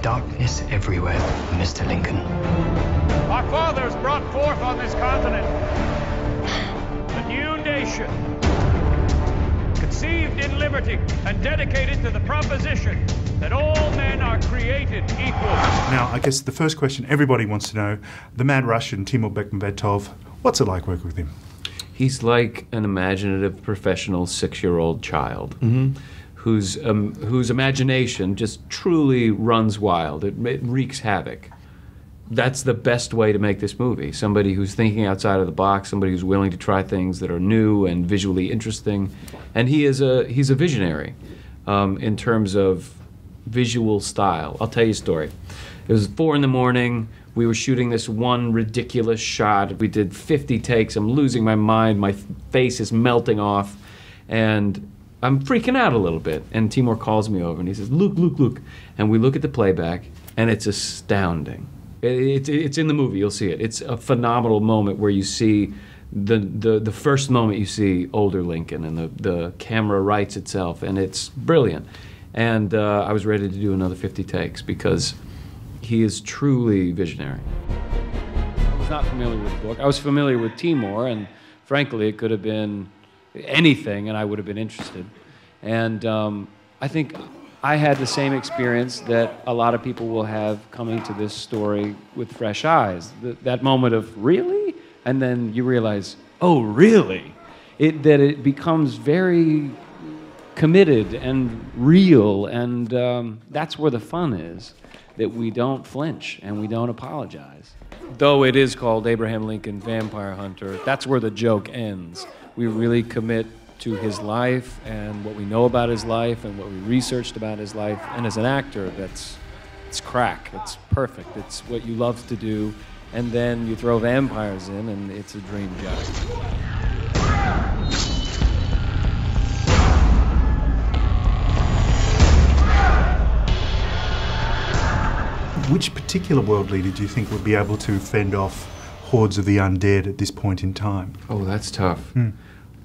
darkness everywhere, Mr. Lincoln. Our fathers brought forth on this continent a new nation, conceived in liberty and dedicated to the proposition that all men are created equal. Now, I guess the first question everybody wants to know, the Mad Russian, Timur Bekmambetov, what's it like working with him? He's like an imaginative, professional 6-year-old child whose imagination just truly runs wild. It wreaks havoc. That's the best way to make this movie. Somebody who's thinking outside of the box, somebody who's willing to try things that are new and visually interesting. And he's a visionary in terms of visual style. I'll tell you a story. It was 4 in the morning. We were shooting this one ridiculous shot. We did 50 takes. I'm losing my mind. My face is melting off. And I'm freaking out a little bit. And Timur calls me over and he says, look. And we look at the playback and it's astounding. It's in the movie, you'll see it. It's a phenomenal moment where you see the first moment you see older Lincoln and the camera writes itself and it's brilliant. And I was ready to do another 50 takes because he is truly visionary. I was not familiar with the book. I was familiar with Timur, and frankly, it could have been anything, and I would have been interested. And I think I had the same experience that a lot of people will have coming to this story with fresh eyes. That moment of, really? And then you realize, oh, really? That it becomes very committed and real, and that's where the fun is. That we don't flinch and we don't apologize. Though it is called Abraham Lincoln Vampire Hunter, that's where the joke ends. We really commit to his life and what we know about his life and what we researched about his life. And as an actor, it's crack, it's perfect, it's what you love to do. And then you throw vampires in and it's a dream job. Which particular world leader do you think would be able to fend off hordes of the undead at this point in time? Oh, that's tough.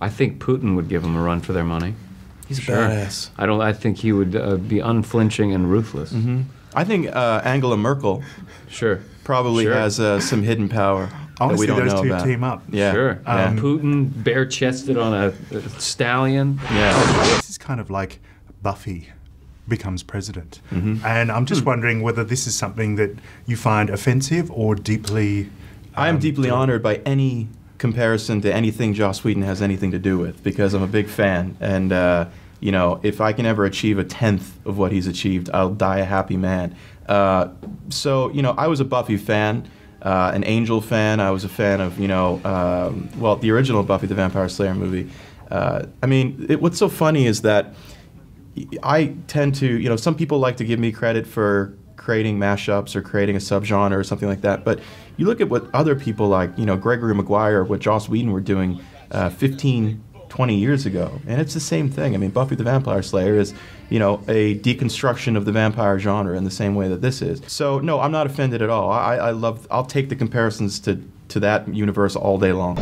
I think Putin would give them a run for their money. He's a badass. I think he would be unflinching and ruthless. I think Angela Merkel probably has some hidden power that we don't know about. Those two team up. Yeah. Sure. Putin bare-chested on a stallion. Yeah. This is kind of like Buffy becomes president. And I'm just wondering whether this is something that you find offensive or deeply... I am deeply honored by any comparison to anything Joss Whedon has anything to do with, because I'm a big fan. And, you know, if I can ever achieve 1/10 of what he's achieved, I'll die a happy man. So, you know, I was a Buffy fan, an Angel fan. I was a fan of, you know, well, the original Buffy the Vampire Slayer movie. I mean, what's so funny is that I tend to, you know, some people like to give me credit for creating mashups or creating a subgenre or something like that, but you look at what other people like, you know, Gregory Maguire, what Joss Whedon were doing 15, 20 years ago, and it's the same thing. I mean, Buffy the Vampire Slayer is, you know, a deconstruction of the vampire genre in the same way that this is. So, no, I'm not offended at all. I'll take the comparisons to that universe all day long.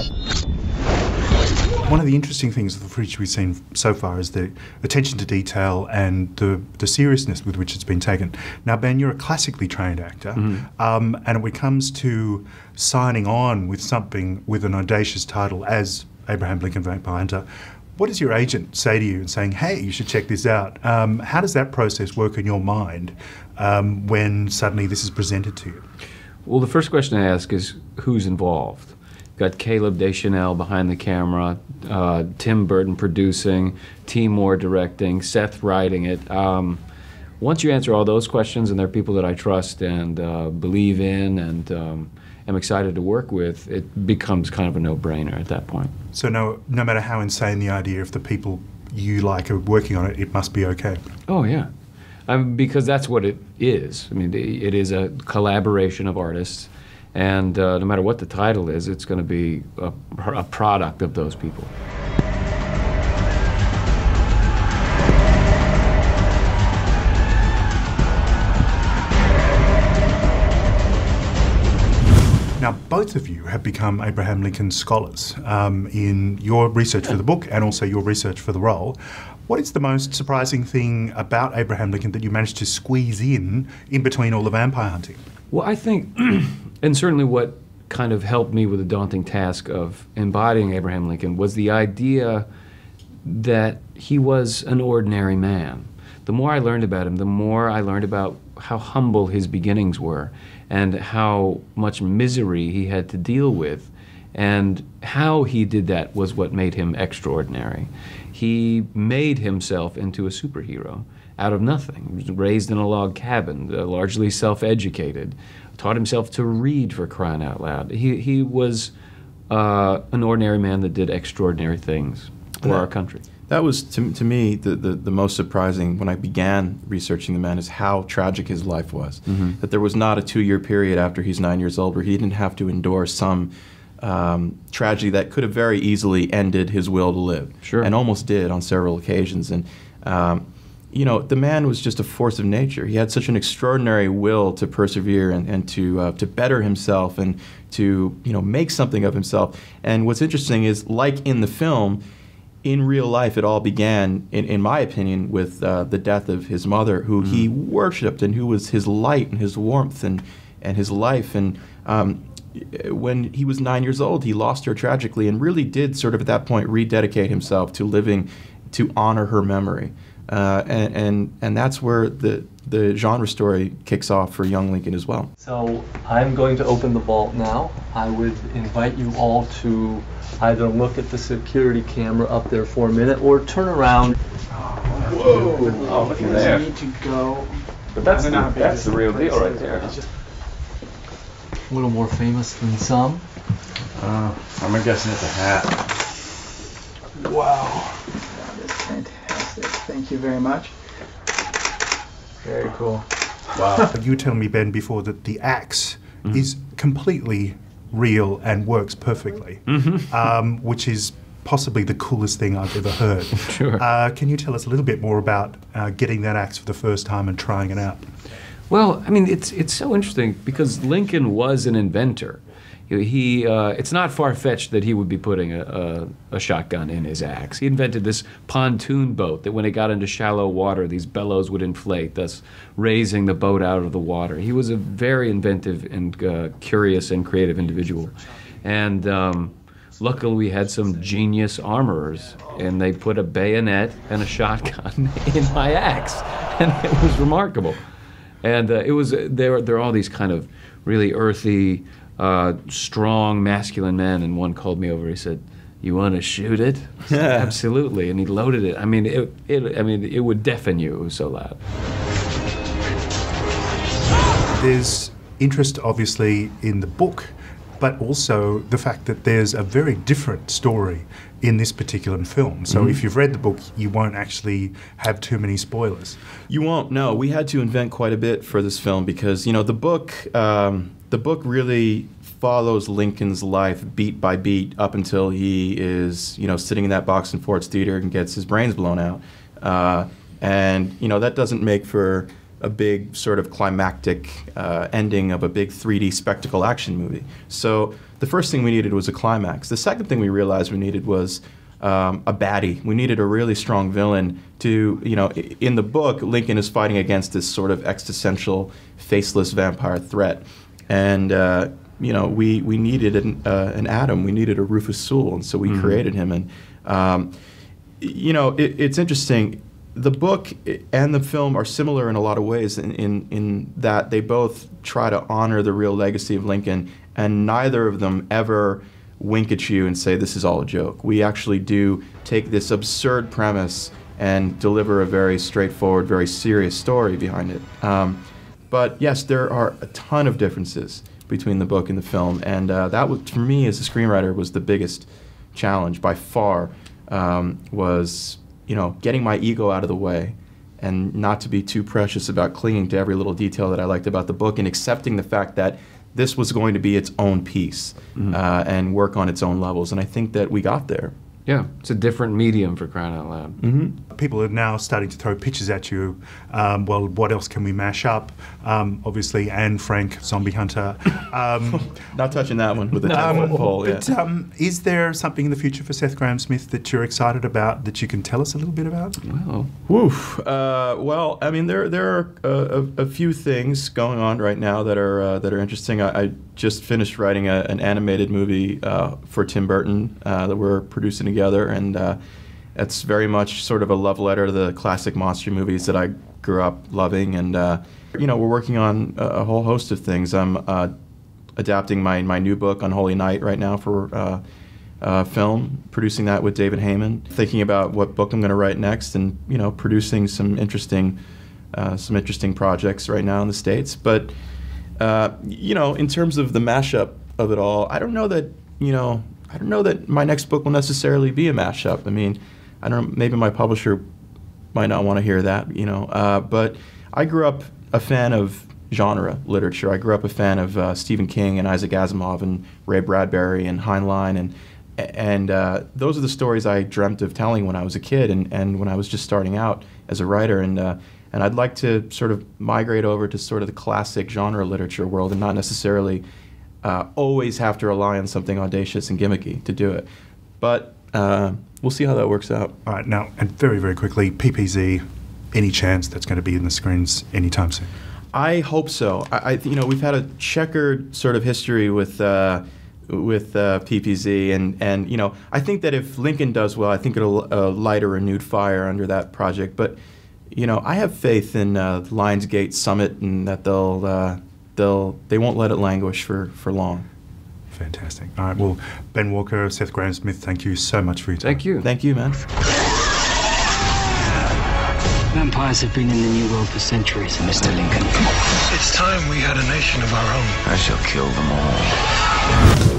One of the interesting things of the footage we've seen so far is the attention to detail and the seriousness with which it's been taken. Now, Ben, you're a classically trained actor, and when it comes to signing on with something with an audacious title as Abraham Lincoln Vampire Hunter, what does your agent say to you in saying, hey, you should check this out? How does that process work in your mind when suddenly this is presented to you? Well, the first question I ask is, who's involved? Got Caleb Deschanel behind the camera, Tim Burton producing, Timur directing, Seth writing it. Once you answer all those questions, and they're people that I trust and believe in and am excited to work with, it becomes kind of a no-brainer at that point. So no matter how insane the idea, if the people you like are working on it, it must be okay? Oh, yeah. Because that's what it is. I mean, it is a collaboration of artists. And no matter what the title is, it's going to be a product of those people. Now, both of you have become Abraham Lincoln scholars in your research for the book and also your research for the role. What is the most surprising thing about Abraham Lincoln that you managed to squeeze in between all the vampire hunting? Well, I think, and certainly what kind of helped me with the daunting task of embodying Abraham Lincoln was the idea that he was an ordinary man. The more I learned about him, the more I learned about how humble his beginnings were and how much misery he had to deal with. And how he did that was what made him extraordinary. He made himself into a superhero out of nothing. He was raised in a log cabin, largely self-educated, taught himself to read, for crying out loud. He was an ordinary man that did extraordinary things for our country. That was, to me, the most surprising when I began researching the man, is how tragic his life was. Mm-hmm. That there was not a 2-year period after he's 9 years old where he didn't have to endure some tragedy that could have very easily ended his will to live. Sure. And almost did on several occasions. And, you know, the man was just a force of nature. He had such an extraordinary will to persevere and to better himself and to, you know, make something of himself. And what's interesting is, like in the film, in real life, it all began, in my opinion, with the death of his mother, who he worshipped and who was his light and his warmth and his life. And when he was 9 years old, he lost her tragically and really did sort of at that point rededicate himself to living to honor her memory. And that's where the genre story kicks off for young Lincoln as well. So I'm going to open the vault now. I would invite you all to either look at the security camera up there for a minute or turn around. Whoa! Oh, look at that. Need to go. But that's the real deal right there. A little more famous than some. I'm guessing it's a hat. Wow. That is fantastic. Thank you very much. Very cool. Wow. You were telling me, Ben, before that the axe is completely real and works perfectly, which is possibly the coolest thing I've ever heard. Sure. Can you tell us a little bit more about getting that axe for the first time and trying it out? Well, I mean, it's so interesting because Lincoln was an inventor. It's not far-fetched that he would be putting a shotgun in his axe. He invented this pontoon boat that when it got into shallow water, these bellows would inflate, thus raising the boat out of the water. He was a very inventive and curious and creative individual. And luckily we had some genius armorers, and they put a bayonet and a shotgun in my axe, and it was remarkable. And there are all these kind of really earthy, strong, masculine men, and one called me over. He said, "You want to shoot it?" I said, "Absolutely," and he loaded it. I mean, it would deafen you. It was so loud. There's interest, obviously, in the book, but also the fact that there's a very different story in this particular film. So if you've read the book, you won't actually have too many spoilers. You won't. No, we had to invent quite a bit for this film because, you know, the book really follows Lincoln's life beat by beat up until he is, you know, sitting in that box in Ford's Theater and gets his brains blown out. And, you know, that doesn't make for a big sort of climactic ending of a big 3D spectacle action movie. So the first thing we needed was a climax. The second thing we realized we needed was a baddie. We needed a really strong villain to, you know, in the book, Lincoln is fighting against this sort of existential, faceless vampire threat. And, you know, we needed an Adam. We needed a Rufus Sewell, and so we created him. And, you know, it's interesting. The book and the film are similar in a lot of ways in that they both try to honor the real legacy of Lincoln, and neither of them ever wink at you and say this is all a joke. We actually do take this absurd premise and deliver a very straightforward, very serious story behind it. But yes, there are a ton of differences between the book and the film, and that was, for me as a screenwriter, was the biggest challenge by far. Was, you know, getting my ego out of the way and not to be too precious about clinging to every little detail that I liked about the book, and accepting the fact that this was going to be its own piece and work on its own levels. And I think that we got there. Yeah, it's a different medium for crying out loud. Mm-hmm. People are now starting to throw pitches at you. Well, what else can we mash up? Obviously, Anne Frank, Zombie Hunter. Not touching that one with a 10-foot pole. But is there something in the future for Seth Grahame-Smith that you're excited about that you can tell us a little bit about? Well, Woof. Well, I mean, there are a few things going on right now that are interesting. I just finished writing an animated movie for Tim Burton that we're producing together, and it's very much sort of a love letter to the classic monster movies that I grew up loving. And we're working on a whole host of things. I'm adapting my new book, Unholy Night, right now for film, producing that with David Heyman, thinking about what book I'm going to write next, and producing some interesting projects right now in the States. But in terms of the mashup of it all, I don't know that my next book will necessarily be a mashup. I mean, I don't know, maybe my publisher might not want to hear that, but I grew up a fan of genre literature. I grew up a fan of Stephen King and Isaac Asimov and Ray Bradbury and Heinlein, and those are the stories I dreamt of telling when I was a kid and when I was just starting out as a writer. And I'd like to sort of migrate over to sort of the classic genre literature world and not necessarily always have to rely on something audacious and gimmicky to do it. But we'll see how that works out. All right, now, and very, very quickly, PPZ, any chance that's going to be in the screens anytime soon? I hope so. We've had a checkered sort of history with PPZ, and I think that if Lincoln does well, I think it'll light a renewed fire under that project. But I have faith in Lionsgate Summit, and that they won't let it languish for long. Fantastic. All right. Well, Ben Walker, Seth Grahame-Smith, thank you so much for your time. thank you. Thank you, man. Vampires have been in the New World for centuries, Mr. Lincoln. It's time we had a nation of our own. I shall kill them all.